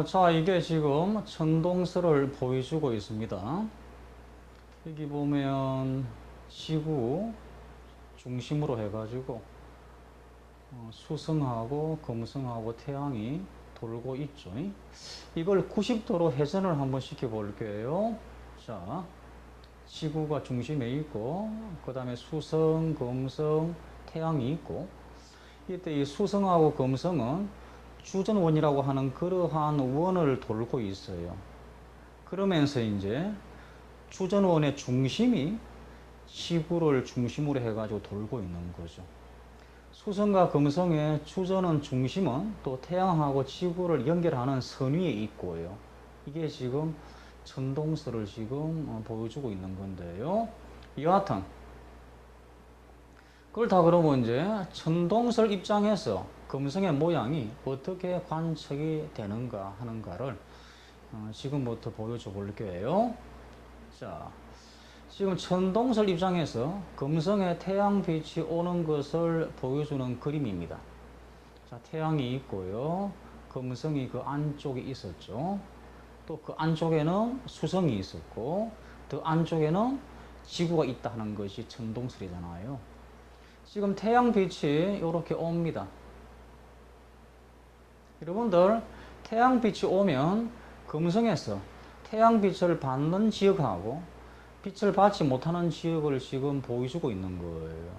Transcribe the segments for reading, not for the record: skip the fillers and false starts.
자, 이게 지금 천동설을 보여주고 있습니다. 여기 보면 지구 중심으로 해가지고 수성하고 금성하고 태양이 돌고 있죠. 이걸 90도로 회전을 한번 시켜볼게요. 자, 지구가 중심에 있고, 그 다음에 수성, 금성, 태양이 있고, 이때 이 수성하고 금성은 주전원이라고 하는 그러한 원을 돌고 있어요. 그러면서 이제 주전원의 중심이 지구를 중심으로 해가지고 돌고 있는 거죠. 수성과 금성의 주전원 중심은 또 태양하고 지구를 연결하는 선 위에 있고요. 이게 지금 천동설을 지금 보여주고 있는 건데요. 여하튼 그걸 다 그러면 이제 천동설 입장에서 금성의 모양이 어떻게 관측이 되는가 하는가를 지금부터 보여줘 볼게요. 자, 지금 천동설 입장에서 금성의 태양빛이 오는 것을 보여주는 그림입니다. 자, 태양이 있고요. 금성이 그 안쪽에 있었죠. 또 그 안쪽에는 수성이 있었고, 그 안쪽에는 지구가 있다 하는 것이 천동설이잖아요. 지금 태양빛이 이렇게 옵니다. 여러분들, 태양빛이 오면 금성에서 태양빛을 받는 지역하고 빛을 받지 못하는 지역을 지금 보여주고 있는 거예요.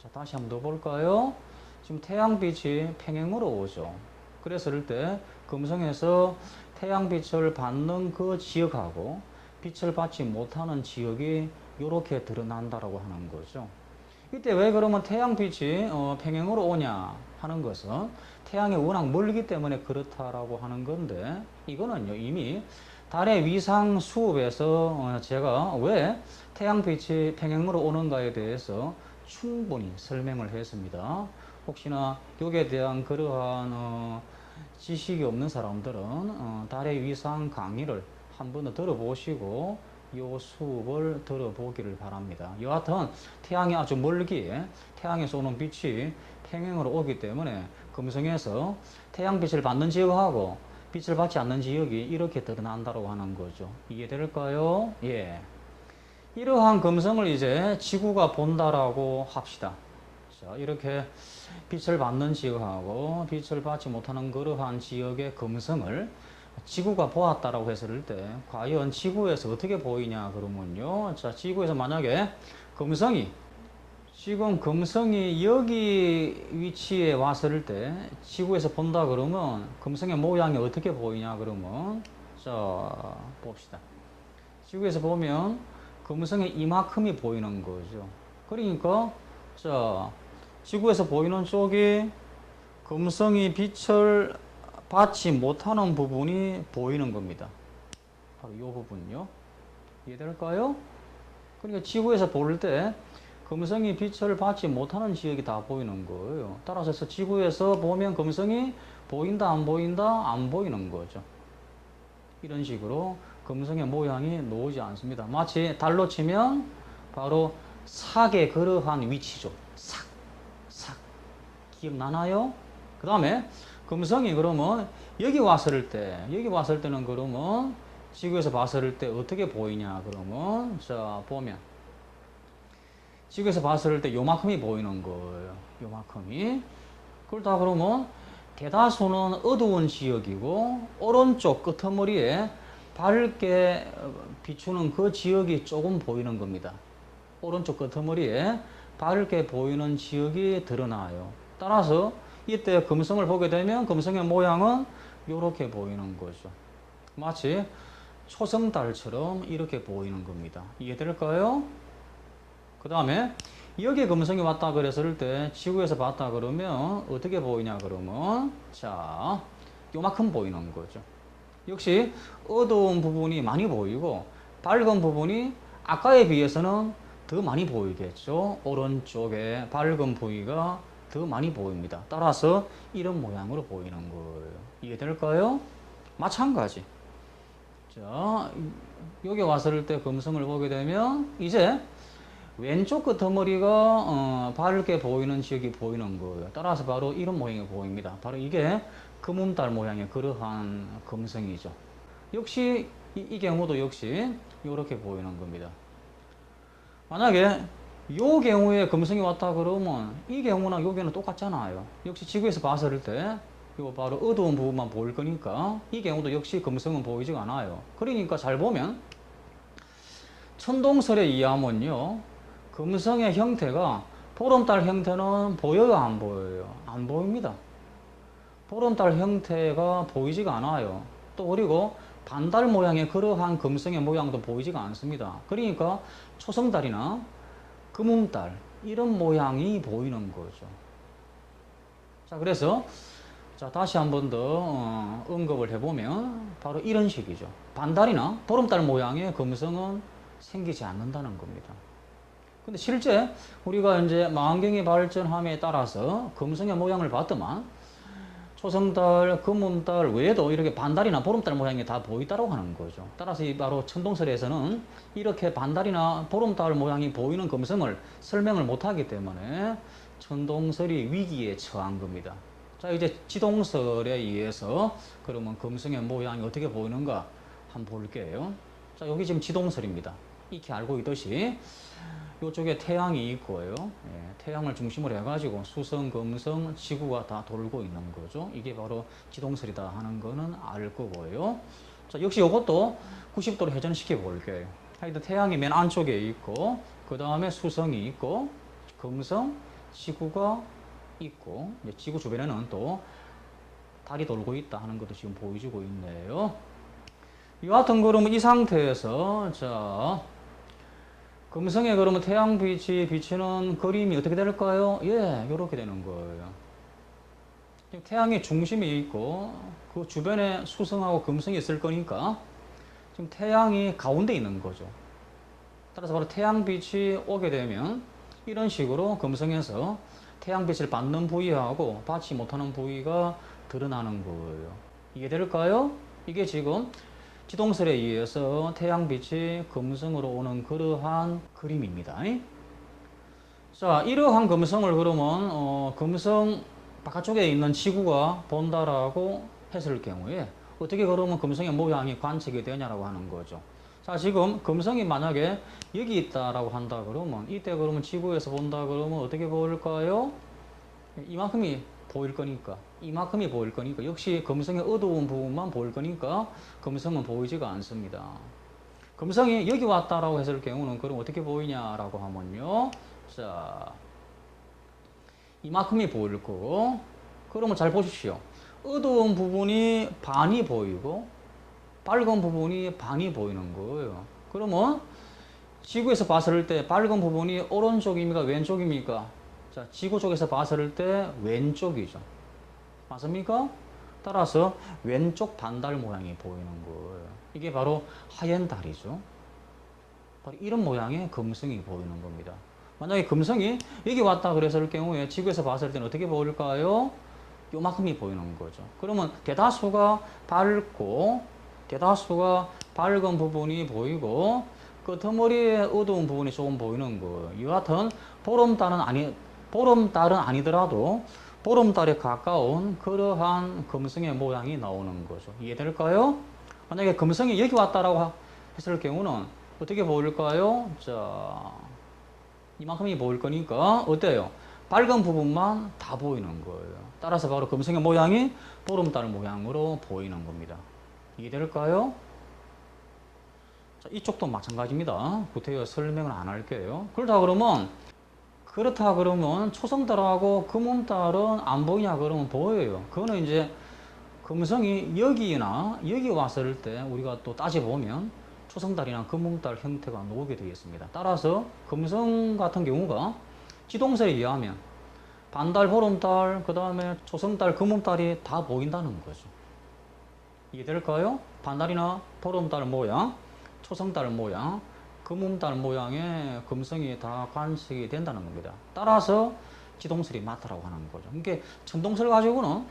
자, 다시 한번 더 볼까요? 지금 태양빛이 평행으로 오죠. 그랬을 때 금성에서 태양빛을 받는 그 지역하고 빛을 받지 못하는 지역이 이렇게 드러난다라고 하는 거죠. 이때 왜 그러면 태양빛이 평행으로 오냐 하는 것은 태양이 워낙 멀기 때문에 그렇다라고 하는 건데, 이거는요 이미 달의 위상 수업에서 제가 왜 태양빛이 평행으로 오는가에 대해서 충분히 설명을 했습니다. 혹시나 여기에 대한 그러한 지식이 없는 사람들은 달의 위상 강의를 한 번 더 들어보시고 이 수업을 들어보기를 바랍니다. 여하튼 태양이 아주 멀기에 태양에서 오는 빛이 평행으로 오기 때문에 금성에서 태양빛을 받는 지역하고 빛을 받지 않는 지역이 이렇게 드러난다고 하는 거죠. 이해될까요? 예. 이러한 금성을 이제 지구가 본다라고 합시다. 자, 이렇게 빛을 받는 지역하고 빛을 받지 못하는 그러한 지역의 금성을 지구가 보았다라고 했을 때 과연 지구에서 어떻게 보이냐 그러면요. 자, 지구에서 만약에 지금 금성이 여기 위치에 왔을 때 지구에서 본다 그러면 금성의 모양이 어떻게 보이냐 그러면 자, 봅시다. 지구에서 보면 금성의 이만큼이 보이는 거죠. 그러니까 자, 지구에서 보이는 쪽이 금성이 빛을 받지 못하는 부분이 보이는 겁니다. 바로 이 부분요. 이해될까요? 그러니까 지구에서 볼 때 금성이 빛을 받지 못하는 지역이 다 보이는 거예요. 따라서 지구에서 보면 금성이 보인다 안 보인다 안 보이는 거죠. 이런 식으로 금성의 모양이 나오지 않습니다. 마치 달로 치면 바로 삭의 그러한 위치죠. 삭. 기억나나요? 그 다음에 금성이 그러면 여기 왔을 때는 그러면 지구에서 봤을 때 어떻게 보이냐 그러면 자, 보면 지구에서 봤을 때 요만큼이 보이는 거예요. 요만큼이. 그걸 다 그러면 대다수는 어두운 지역이고 오른쪽 끄트머리에 밝게 비추는 그 지역이 조금 보이는 겁니다. 오른쪽 끄트머리에 밝게 보이는 지역이 드러나요. 따라서 이때 금성을 보게 되면 금성의 모양은 이렇게 보이는 거죠. 마치 초승달처럼 이렇게 보이는 겁니다. 이해될까요? 그 다음에 여기에 금성이 왔다 그랬을 때 지구에서 봤다 그러면 어떻게 보이냐 그러면 자, 요만큼 보이는 거죠. 역시 어두운 부분이 많이 보이고 밝은 부분이 아까에 비해서는 더 많이 보이겠죠. 오른쪽에 밝은 부위가 더 많이 보입니다. 따라서 이런 모양으로 보이는 거예요. 이해될까요? 마찬가지. 자, 여기 왔을 때 금성을 보게 되면 이제 왼쪽 끄트머리가 밝게 보이는 지역이 보이는 거예요. 따라서 바로 이런 모양이 보입니다. 바로 이게 금음달 모양의 그러한 금성이죠. 역시 이 경우도 역시 이렇게 보이는 겁니다. 만약에 이 경우에 금성이 왔다 그러면 이 경우나 이 경우는 똑같잖아요. 역시 지구에서 봤을 때 이거 바로 어두운 부분만 보일 거니까 이 경우도 역시 금성은 보이지가 않아요. 그러니까 잘 보면 천동설에 의하면요, 금성의 형태가 보름달 형태는 보여요, 안 보여요? 안 보입니다. 보름달 형태가 보이지가 않아요. 또 그리고 반달 모양의 그러한 금성의 모양도 보이지가 않습니다. 그러니까 초성달이나 금음달 이런 모양이 보이는 거죠. 자, 그래서 자, 다시 한 번 더 언급을 해보면 바로 이런 식이죠. 반달이나 보름달 모양의 금성은 생기지 않는다는 겁니다. 근데 실제 우리가 이제 망원경이 발전함에 따라서 금성의 모양을 봤더만 초성달, 금음달 외에도 이렇게 반달이나 보름달 모양이 다 보이다고 하는 거죠. 따라서 이 바로 천동설에서는 이렇게 반달이나 보름달 모양이 보이는 금성을 설명을 못하기 때문에 천동설이 위기에 처한 겁니다. 자, 이제 지동설에 의해서 그러면 금성의 모양이 어떻게 보이는가 한번 볼게요. 자, 여기 지금 지동설입니다. 익히 알고 있듯이 이쪽에 태양이 있고요. 예, 태양을 중심으로 해가지고 수성, 금성, 지구가 다 돌고 있는 거죠. 이게 바로 지동설이다 하는 거는 알 거고요. 자, 역시 이것도 90도로 회전시켜 볼게요. 하여튼 태양이 맨 안쪽에 있고, 그 다음에 수성이 있고, 금성, 지구가 있고, 이제 지구 주변에는 또 달이 돌고 있다 하는 것도 지금 보여주고 있네요. 여하튼 그러면 이 상태에서 자, 금성에 그러면 태양빛이 비치는 그림이 어떻게 될까요? 예, 이렇게 되는 거예요. 태양의 중심이 있고 그 주변에 수성하고 금성이 있을 거니까 지금 태양이 가운데 있는 거죠. 따라서 바로 태양빛이 오게 되면 이런 식으로 금성에서 태양빛을 받는 부위하고 받지 못하는 부위가 드러나는 거예요. 이해될까요? 이게 지금 지동설에 의해서 태양빛이 금성으로 오는 그러한 그림입니다. 자, 이러한 금성을 그러면 금성 바깥쪽에 있는 지구가 본다라고 했을 경우에 어떻게 그러면 금성의 모양이 관측이 되냐라고 하는 거죠. 자, 지금 금성이 만약에 여기 있다라고 한다 그러면 이때 그러면 지구에서 본다 그러면 어떻게 보일까요? 이만큼이 보일 거니까, 이만큼이 보일 거니까, 역시 금성의 어두운 부분만 보일 거니까 금성은 보이지가 않습니다. 금성이 여기 왔다라고 했을 경우는 그럼 어떻게 보이냐라고 하면요, 자, 이만큼이 보일 거고, 그러면 잘 보십시오. 어두운 부분이 반이 보이고 밝은 부분이 반이 보이는 거예요. 그러면 지구에서 봤을 때 밝은 부분이 오른쪽입니까, 왼쪽입니까? 자, 지구 쪽에서 봤을 때 왼쪽이죠. 맞습니까? 따라서 왼쪽 반달 모양이 보이는 거예요. 이게 바로 하얀 달이죠. 바로 이런 모양의 금성이 보이는 겁니다. 만약에 금성이 여기 왔다 그랬을 경우에 지구에서 봤을 때는 어떻게 보일까요? 요만큼이 보이는 거죠. 그러면 대다수가 밝고 대다수가 밝은 부분이 보이고 끄트머리에 어두운 부분이 조금 보이는 거예요. 이 같은 보름달은 아니더라도 보름달에 가까운 그러한 금성의 모양이 나오는 거죠. 이해될까요? 만약에 금성이 여기 왔다라고 했을 경우는 어떻게 보일까요? 자, 이만큼이 보일 거니까 어때요? 밝은 부분만 다 보이는 거예요. 따라서 바로 금성의 모양이 보름달 모양으로 보이는 겁니다. 이해될까요? 자, 이쪽도 마찬가지입니다. 구태여 설명을 안 할게요. 그렇다 그러면 초성달하고 금음달은 안 보이냐 그러면 보여요. 그거는 이제 금성이 여기나 여기 왔을 때 우리가 또 따져보면 초성달이나 금음달 형태가 나오게 되겠습니다. 따라서 금성 같은 경우가 지동설에 의하면 반달, 보름달, 그 다음에 초성달, 금음달이 다 보인다는 거죠. 이해될까요? 반달이나 보름달 모양, 초성달 모양, 금음달 모양의 금성이 다 관측이 된다는 겁니다. 따라서 지동설이 맞다라고 하는 거죠. 그러니까 천동설 가지고는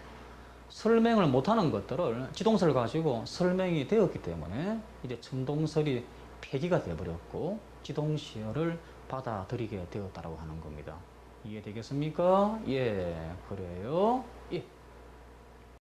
설명을 못하는 것들을 지동설 가지고 설명이 되었기 때문에 이제 천동설이 폐기가 되어버렸고 지동설을 받아들이게 되었다라고 하는 겁니다. 이해되겠습니까? 예, 그래요. 예.